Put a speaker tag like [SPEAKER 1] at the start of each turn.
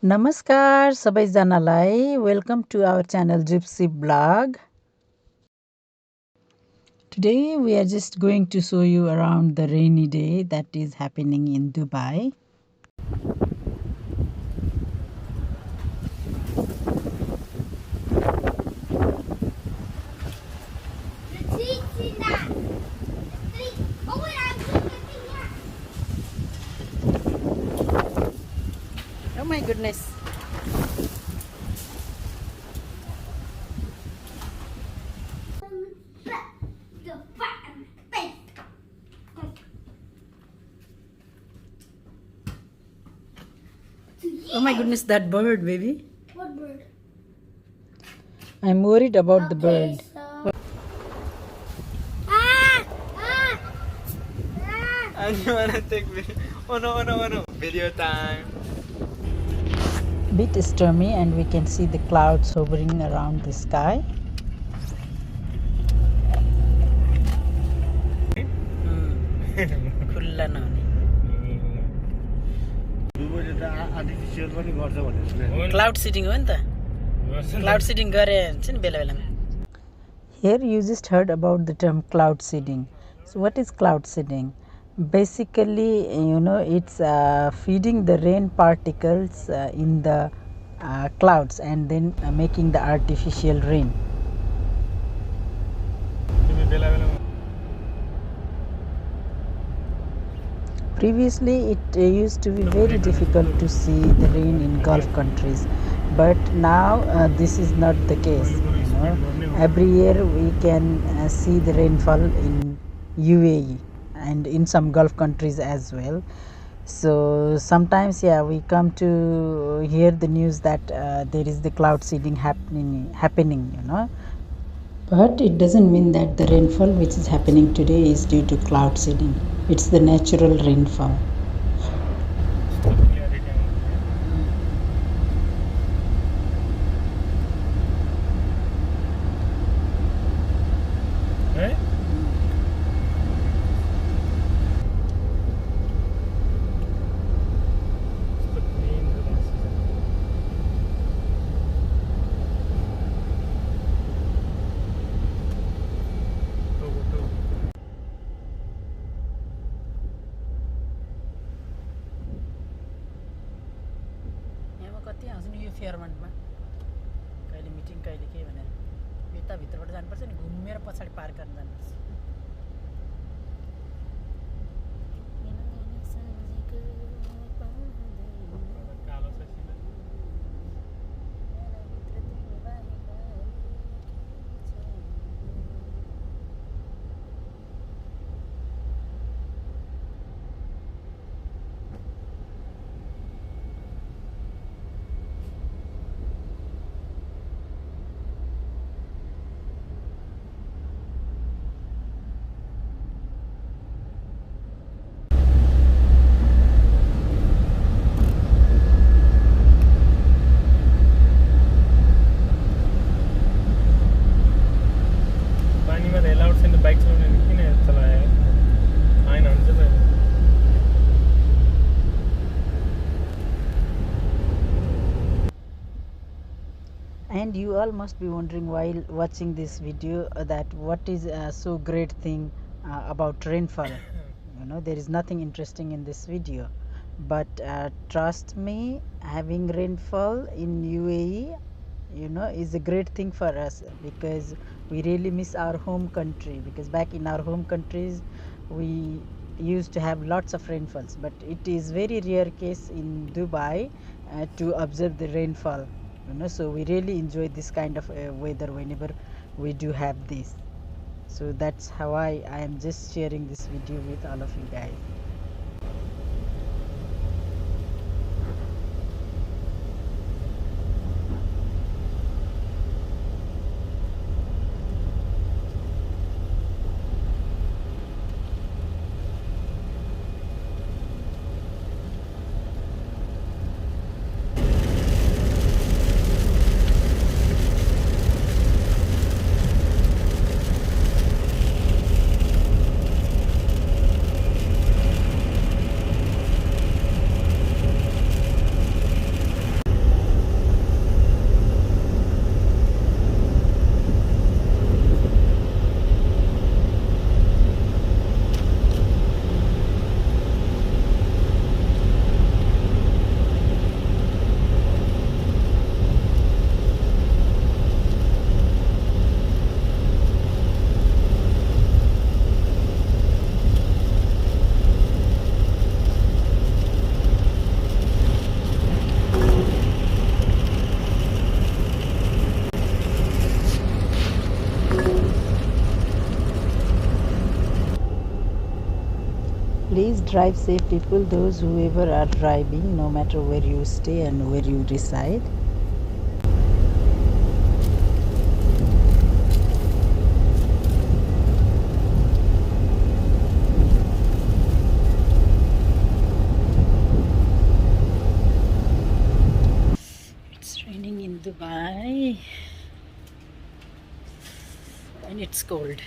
[SPEAKER 1] Namaskar सबैजनालाई welcome to our channel Gypsy blog. Today we are just going to show you around the rainy day that is happening in Dubai. Oh my goodness. Oh my goodness, that bird, baby.
[SPEAKER 2] What bird?
[SPEAKER 1] I'm worried about the bird.
[SPEAKER 2] So... Ah! Ah! Ah!
[SPEAKER 3] I don't wanna take video. Oh no. Video time.
[SPEAKER 1] Bit stormy and we can see the clouds hovering around the sky. खुल्ला नहुने cloud seeding हो नि त cloud seeding गरे हुन्छ नि बेला बेलामा Here you just heard about the term cloud seeding. So what is cloud seeding? Basically, it's feeding the rain particles in the clouds and then making the artificial rain. Previously, it used to be very difficult to see the rain in Gulf countries, but now this is not the case. Every year we can see the rainfall in UAE and in some Gulf countries as well. So sometimes, we come to hear the news that there is the cloud seeding happening. But it doesn't mean that the rainfall which is happening today is due to cloud seeding. It's the natural rainfall. कति आउँछ नि यो फेयरमन्टमा कहिले meeting कहिले के भनेर यता भित्रबाट जानुपर्छ नि घुमेर पछाडि पार्क गर्न जानुपर्छ And you all must be wondering while watching this video that what is so great thing about rainfall. There is nothing interesting in this video, but trust me, having rainfall in UAE is a great thing for us, because we really miss our home country, because back in our home countries we used to have lots of rainfalls, but it is very rare case in Dubai to observe the rainfall. So we really enjoy this kind of weather whenever we do have this. So that's how I am just sharing this video with all of you guys. Please drive safe, people, those whoever are driving, no matter where you stay and where you reside. It's raining in Dubai and it's cold.